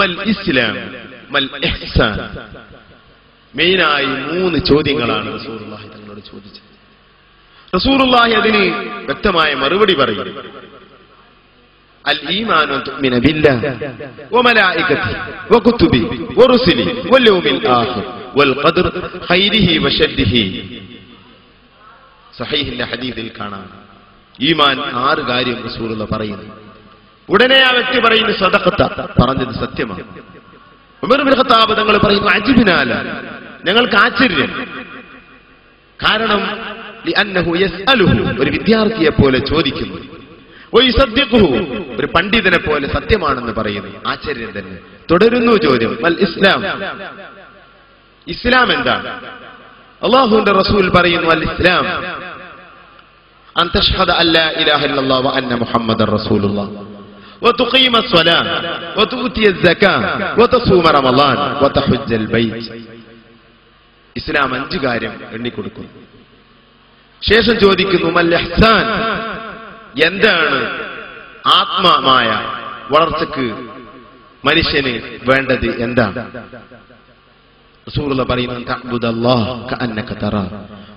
മൽ ഇസ്ലാം മൽ ഇഹ്സാൻ. മെയിനായി 3 ചോദ്യങ്ങളാണ് റസൂലുള്ളാഹി തങ്ങളോട് ചോദിച്ചത്. റസൂലുള്ളാഹി അതിന് വ്യക്തമായ മറുപടി പറയും. അൽ ഈമാനു തുഅ്മിനു ബില്ലാഹി വമലായികതിഹി വകുതുബിഹി വറുസുലിഹി വൽ യൗമിൽ ആഖിർ വൽ ഖദർ ഖൈരിഹി വശദ്ദിഹി. സഹീഹിന്റെ ഹദീസിൽ കാണാം ഈമാൻ 6 കാര്യം റസൂലുള്ളാഹി പറയുന്നു. ഉടനെ ആ വ്യക്തി പറയുന്നു സദഖത, പറഞ്ഞത് സത്യമാണ്. ഉമർ ഇബ്നു ഖത്താബ് തങ്ങൾ പറയുന്നു അജിബ്നാല, ഞങ്ങൾക്ക് ആശ്ചര്യം. കാരണം ലിഅന്നഹു യസ്അലുഹു, ഒരു വിദ്യാർത്ഥിയെ പോലെ ചോദിക്കുന്നു. വയസദ്ദിഖുഹു, ഒരു പണ്ഡിതനെ പോലെ സത്യമാണെന്ന് പറയുന്നു. ആശ്ചര്യം തന്നെ. തുടരുന്നു ചോദ്യം, വൽ ഇസ്ലാം, ഇസ്ലാം എന്താണ്? അല്ലാഹുവിന്റെ റസൂൽ പറയുന്നു അൽ ഇസ്ലാം അൻ തശ്ഹദ അല്ലാ ഇലാഹ ഇല്ലല്ലാഹു വ അന്ന മുഹമ്മദർ റസൂലുള്ളാഹ് وتقيم الصلاة وتؤتي الزكاة وتصوم رمضان وتحج البيت. ഇസ്ലാം 5 കാര്യം എണ്ണിക്കൊടുക്കുന്നു. ശേഷം ചോദിക്കുന്നു മൽ ഇഹ്സാൻ, എന്താണ് ആത്മമായ വളർച്ചക്ക് മനുഷ്യന് വേണ്ടത് എന്താണ്? റസൂലുള്ളാഹി പറയുന്നു തഅബ്ദുല്ലാഹ കഅന്നക തറാ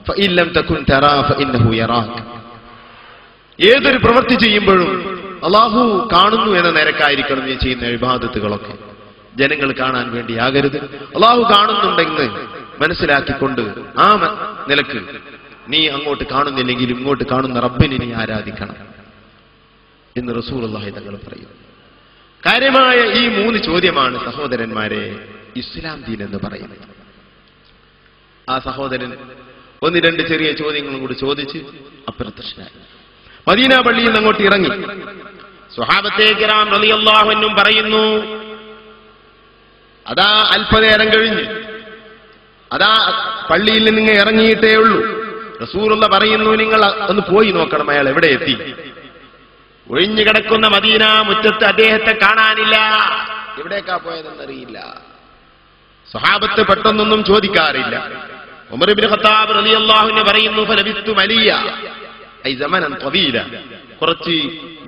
ഫഇൻ ലം തകുൻ തറാ ഫഇന്നഹു യറാക. ഏതൊരു പ്രവൃത്തി ചെയ്യുമ്പോഴും അല്ലാഹു കാണുന്നു എന്ന നിലക്കായിരിക്കണം നീ ചെയ്യുന്ന ഇബാദത്തുകളൊക്കെ. ജനങ്ങൾ കാണാൻ വേണ്ടിയാകരുത്, അല്ലാഹു കാണുന്നുണ്ടെന്ന് മനസ്സിലാക്കിക്കൊണ്ട് ആ നിലക്ക് നീ അങ്ങോട്ട് കാണുന്നില്ലെങ്കിലും ഇങ്ങോട്ട് കാണുന്ന റബ്ബിനെ നീ ആരാധിക്കണം എന്ന് റസൂലുള്ളാഹി തങ്ങൾ പറയുന്നു. കാര്യമായ ഈ 3 ചോദ്യമാണ് സഹോദരന്മാരെ ഇസ്ലാം ദീൻ എന്ന് പറയുന്നത്. ആ സഹോദരൻ 1-2 ചെറിയ ചോദ്യങ്ങളും കൂടി ചോദിച്ച് അപ്രത്യക്ഷനായി. മദീന പള്ളിയിൽ നിന്ന് അങ്ങോട്ട് ഇറങ്ങി. സ്വഹാബത്തെ കിറാം റളിയല്ലാഹു അൻഹും പറയുന്നു, അതാ അല്പനേരം കഴിഞ്ഞ്, അതാ പള്ളിയിൽ നിന്ന് ഇറങ്ങിയിട്ടേ ഉള്ളൂ. റസൂലുള്ളാഹി പറയുന്നു നിങ്ങൾ ഒന്ന് പോയി നോക്കണം, അയാൾ എവിടെ എത്തി. ഒഴിഞ്ഞു കിടക്കുന്ന മദീന മുറ്റത്ത് അദ്ദേഹത്തെ കാണാനില്ല. എവിടേക്കാ പോയതെന്നറിയില്ല. സ്വഹാബത്ത് പെട്ടെന്നൊന്നും ചോദിക്കാറില്ല. ഉമർ ഇബ്നു ഖത്താബ് റളിയല്ലാഹു അൻഹു പറയുന്നു ഫലബിത്തു മലിയ ഐ സമനൻ ത്വീല, കുറച്ച്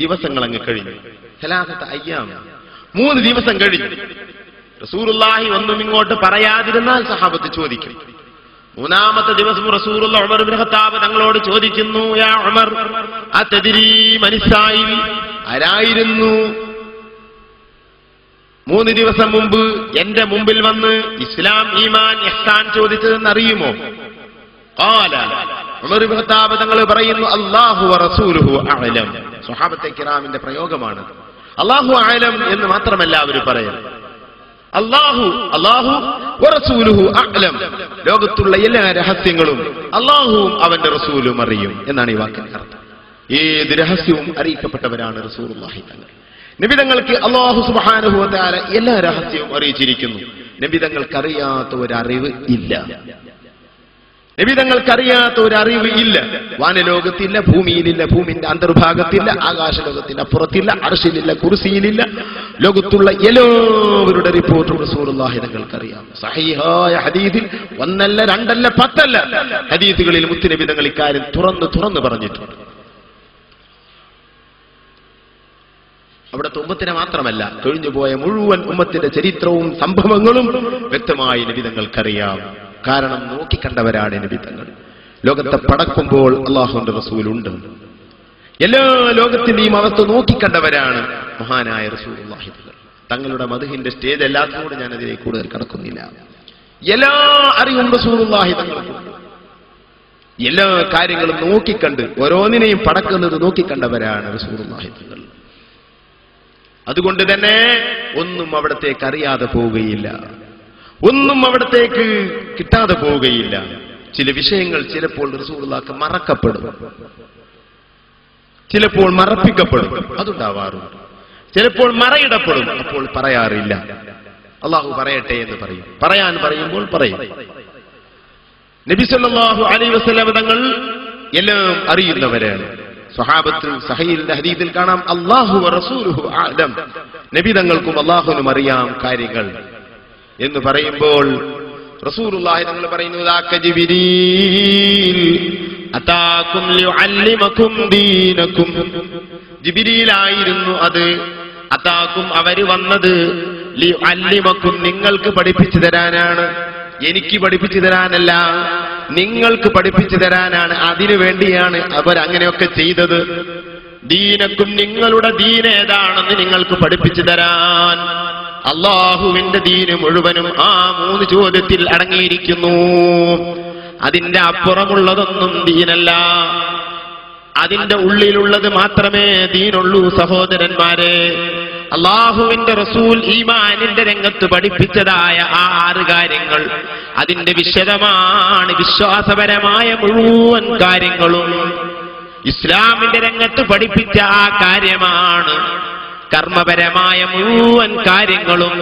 ദിവസങ്ങൾ അങ്ങ് കഴിഞ്ഞു. സലാസത അയ്യാം, 3 ദിവസം കഴിഞ്ഞു. റസൂലുള്ളാഹി ഒന്നും ഇങ്ങോട്ട് പറയാതിരുന്നാൽ സഹാബത്ത് ചോദിക്കും. 3-ാമത്തെ ദിവസം റസൂലുള്ളാഹി ഉമർ ഇബ്നു ഖത്താബ് തങ്ങളോട് ചോദിക്കുന്നു, യാ ഉമർ അതദ്രി മനിസായിൽ, ആരായിരുന്നു 3 ദിവസം മുമ്പ് എന്റെ മുമ്പിൽ വന്ന് ഇസ്ലാം ഈമാൻ ഇഹ്സാൻ ചോദിച്ചതെന്ന് അറിയുമോ? ഖാല, ഉമർ ഇബ്നു ഖത്താബ് തങ്ങൾ പറയുന്നു അല്ലാഹു വ റസൂലുഹു അഅലം. സ്വഹാബത്തെ കിറാമിന്റെ പ്രയോഗമാണ്. അല്ലാഹു അഅലം എന്ന് മാത്രമല്ല അവർ പറയുന്നത്, അല്ലാഹു വ റസൂലുഹു അഅലം, ലോകത്തുള്ള എല്ലാ രഹസ്യങ്ങളും അല്ലാഹുവും അവന്റെ റസൂലും അറിയും എന്നാണ് ഈ വാക്കിന്റെ അർത്ഥം. ഏത് രഹസ്യവും അറിയിക്കപ്പെട്ടവരാണ് റസൂലുള്ളാഹി തങ്ങൾ. നബി തങ്ങൾക്ക് അല്ലാഹു സുബ്ഹാനഹു വ തആല എല്ലാ രഹസ്യവും അറിയിച്ചിരിക്കുന്നു. നബി തങ്ങൾക്ക് അറിയാത്ത ഒരു അറിവ് ഇല്ല. നബി തങ്ങൾക്കറിയാത്ത ഒരു അറിവ് ഇല്ല. വാനലോകത്തില്ല, ഭൂമിയിലില്ല, ഭൂമിന്റെ അന്തർഭാഗത്തില്ല, ആകാശലോകത്തിന്റെ അപ്പുറത്തില്ല, അർശിലില്ല, കുർസിയിലില്ല. ലോകത്തുള്ള എല്ലാവരുടെ റിപ്പോർട്ടും റസൂലുള്ളാഹി തങ്ങൾക്കറിയാം. സഹീഹായ ഹദീസിൽ 1 2 10 ഹദീസുകളിൽ മുത്തുനബി തങ്ങൾ ഇക്കാര്യം തുറന്നു പറഞ്ഞിട്ടുണ്ട്. അവിടുത്തെ ഉമ്മത്തിനെ മാത്രമല്ല, കഴിഞ്ഞുപോയ മുഴുവൻ ഉമ്മത്തിന്റെ ചരിത്രവും സംഭവങ്ങളും വ്യക്തമായി നബി തങ്ങൾക്കറിയാം. കാരണം നോക്കിക്കണ്ടവരാണ് നബി തങ്ങൾ. ലോകത്തെ പടക്കുമ്പോൾ അല്ലാഹുവിന്റെ റസൂലുണ്ട്. എല്ലാ ലോകത്തിന്റെയും അവസ്ഥ നോക്കിക്കണ്ടവരാണ് മഹാനായ റസൂലുള്ളാഹി തങ്ങൾ. തങ്ങളുടെ മദ്ഹിന്റെ സ്റ്റേജ് എല്ലാത്തിനോട് ഞാൻ അതിലേക്ക് കൂടുതൽ കടക്കുന്നില്ല. എല്ലാ അറിവും റസൂലുള്ളാഹി തങ്ങൾക്കുണ്ട്. എല്ലാ കാര്യങ്ങളും നോക്കിക്കണ്ട് ഓരോന്നിനെയും പടക്കുന്നത് നോക്കിക്കണ്ടവരാണ് റസൂലുള്ളാഹി തങ്ങൾ. അതുകൊണ്ട് തന്നെ ഒന്നും അവിടത്തേക്ക് അറിയാതെ പോവുകയില്ല, ഒന്നും അവിടത്തേക്ക് കിട്ടാതെ പോവുകയില്ല. ചില വിഷയങ്ങൾ ചിലപ്പോൾ റസൂലുള്ളാഹിക്ക് മറക്കപ്പെടും, ചിലപ്പോൾ മറപ്പിക്കപ്പെടും, അതുണ്ടാവാറുണ്ട്. ചിലപ്പോൾ മറയിടപ്പെടും, അപ്പോൾ പറയാറില്ല. അള്ളാഹു പറയട്ടെ എന്ന് പറയും. പറയാൻ പറയുമ്പോൾ പറയും. നബി സല്ലല്ലാഹു അലൈഹി വസല്ലം തങ്ങൾ എല്ലാം അറിയുന്നവരാണ്. സ്വഹാബത്ത് സഹീഹിന്റെ ഹദീസിൽ കാണാം അല്ലാഹു വ റസൂലുഹു അഅലം, നബി തങ്ങൾക്കും അല്ലാഹുവിനും അറിയാം കാര്യങ്ങൾ എന്ന് പറയുമ്പോൾ റസൂലുള്ളാഹി തങ്ങൾ പറയുന്നു ദാക ജിബ്രീൽ അതാകും ലിയുഅല്ലിമകും ദീനകും. ജിബ്രീൽ ആയിരുന്നു അത്. അതാകും, അവര് വന്നത് ലിയുഅല്ലിമക്കും നിങ്ങൾക്ക് പഠിപ്പിച്ചു തരാനാണ്, എനിക്ക് പഠിപ്പിച്ചു തരാനല്ല, നിങ്ങൾക്ക് പഠിപ്പിച്ചു തരാനാണ്. അതിനു വേണ്ടിയാണ് അവർ അങ്ങനെയൊക്കെ ചെയ്തത്. ദീനക്കും നിങ്ങളുടെ ദീൻ ഏതാണെന്ന് നിങ്ങൾക്ക് പഠിപ്പിച്ചു തരാൻ. അള്ളാഹുവിന്റെ ദീന് മുഴുവനും ആ 3 ചോദ്യത്തിൽ അടങ്ങിയിരിക്കുന്നു. അതിന്റെ അപ്പുറമുള്ളതൊന്നും ദീനല്ല, അതിന്റെ ഉള്ളിലുള്ളത് മാത്രമേ ദീനുള്ളൂ. സഹോദരന്മാരെ, അള്ളാഹുവിന്റെ റസൂൽ ഈമാനിന്റെ രംഗത്ത് പഠിപ്പിച്ചതായ ആ 6 കാര്യങ്ങൾ അതിന്റെ വിശദമാണ്. വിശ്വാസപരമായ മുഴുവൻ കാര്യങ്ങളും ഇസ്ലാമിന്റെ രംഗത്ത് പഠിപ്പിച്ച ആ കാര്യമാണ്. കർമ്മപരമായ മുഴുവൻ കാര്യങ്ങളും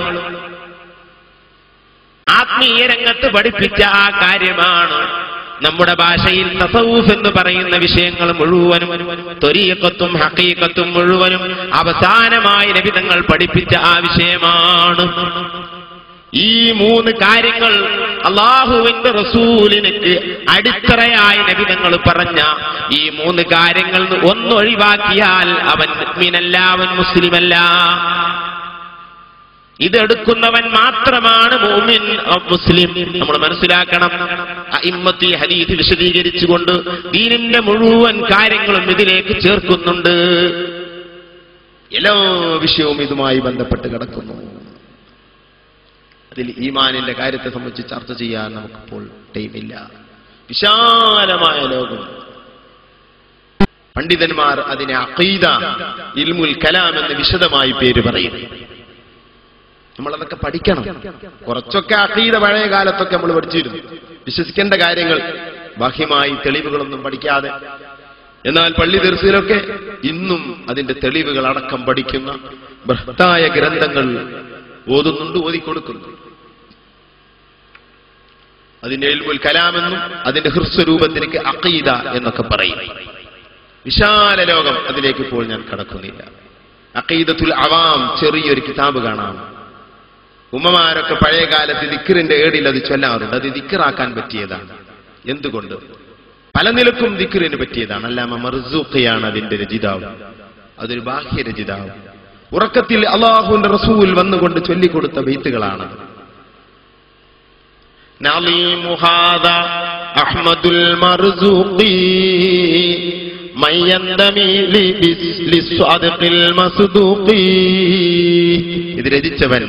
ആത്മീയ രംഗത്ത് പഠിപ്പിച്ച ആ കാര്യമാണ്. നമ്മുടെ ഭാഷയിൽ തസവൂഫ് എന്ന് പറയുന്ന വിഷയങ്ങൾ മുഴുവനും, ത്വരീഖത്തും ഹഖീഖത്തും മുഴുവനും അവസാനമായി നബി തങ്ങൾ പഠിപ്പിച്ച ആ വിഷയമാണ്. ഈ 3 കാര്യങ്ങൾ അള്ളാഹുവിന്റെ റസൂലിനക്ക് അടിത്തറയായി നബി തങ്ങൾ പറഞ്ഞ ഈ 3 കാര്യങ്ങൾ ഒന്നൊഴിവാക്കിയാൽ അവൻ മുഅ്മിനല്ല, അവൻ മുസ്ലിമല്ല. ഇതെടുക്കുന്നവൻ മാത്രമാണ് മുഅ്മിൻ മുസ്ലിം. നമ്മൾ മനസ്സിലാക്കണം. അഇമ്മത്തി ഹദീസ് വിശദീകരിച്ചുകൊണ്ട് ദീനിന്റെ മുഴുവൻ കാര്യങ്ങളും ഇതിലേക്ക് ചേർക്കുന്നുണ്ട്. എല്ലാ വിഷയവും ഇതുമായി ബന്ധപ്പെട്ട് കിടക്കുന്നു. അതിൽ ഈമാനിന്റെ കാര്യത്തെ സംബന്ധിച്ച് ചർച്ച ചെയ്യാൻ നമുക്കിപ്പോൾ ടൈമില്ല. വിശാലമായ ലോകം. പണ്ഡിതന്മാർ അതിനെ അഖീദ, ഇൽമുൽ കലാം എന്ന് വിശദമായി പേര് പറയും. നമ്മളതൊക്കെ പഠിക്കണം. കുറച്ചൊക്കെ അഖീദ പഴയ കാലത്തൊക്കെ നമ്മൾ പഠിച്ചിരുന്നു, വിശ്വസിക്കേണ്ട കാര്യങ്ങൾ ബാഹ്യമായി തെളിവുകളൊന്നും പഠിക്കാതെ. എന്നാൽ പള്ളി ദർസിലൊക്കെ ഇന്നും അതിന്റെ തെളിവുകൾ അടക്കം പഠിക്കുന്ന ബൃഹത്തായ ഗ്രന്ഥങ്ങൾ ഓതുന്നുണ്ട്, ഓതിക്കൊടുക്കുന്നു. അതിന്റെ ഇൽമുൽ കലാമെന്നും അതിന്റെ ഹ്രസ്വരൂപത്തിലേക്ക് അഖീദ എന്നൊക്കെ പറയും. വിശാല ലോകം, അതിലേക്ക് ഇപ്പോൾ ഞാൻ കടക്കുന്നില്ല. അഖീദത്തുൽ അവാം ചെറിയൊരു കിതാബ് കാണാം. ഉമ്മമാരൊക്കെ പഴയ കാലത്ത് ദിക്റിന്റെ ഏടിൽ അത് ചൊല്ലാറുണ്ട്. അത് ദിക്റാക്കാൻ പറ്റിയതാണ്. എന്തുകൊണ്ട്? പല നിലക്കും ദിക്റിന് പറ്റിയതാണ്. അല്ലാമ മർസൂഖിയാണ് അതിന്റെ രചയിതാവ്. അതൊരു ബാഹ്യ രചയിതാവ്. ഉറക്കത്തിൽ അല്ലാഹുവിന്റെ റസൂൽ വന്നുകൊണ്ട് ചൊല്ലിക്കൊടുത്ത ബൈത്തുകളാണ്. നളീമു ഹാദാ അഹ്മദുൽ മർസൂഖി മയ്യന്തമി ലിസ്വാദിഖിൽ മസ്ദൂഖി. ഇത് രചിച്ചവൻ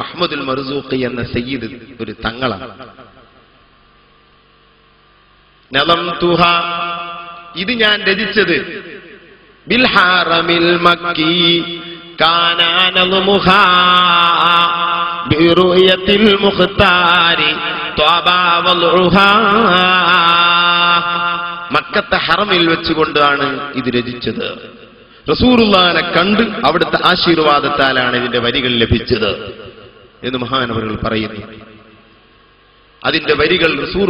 അഹ്മദുൽ മർസൂഖി എന്ന സയ്യിദ് ഒരു തങ്ങളാണ്. നളംതുഹ, ഇത് ഞാൻ രചിച്ചത് ബിൽ ഹറമിൽ മക്കി കാന നളമുഹാ ബിറുയത്തിൽ മുഖ്താരി ത്വബാ വൽഉഹാ. മക്കത്തെ ഹറമിൽ വെച്ചുകൊണ്ടാണ് ഇത് രചിച്ചത്. റസൂലുള്ളാഹിനെ കണ്ട് അവിടുത്തെ ആശീർവാദത്താലാണ് ഇതിന്റെ വരികൾ ലഭിച്ചത് എന്ന് മഹാനവറുകൾ പറയുന്നു. അതിന്റെ വരികൾ റസൂൽ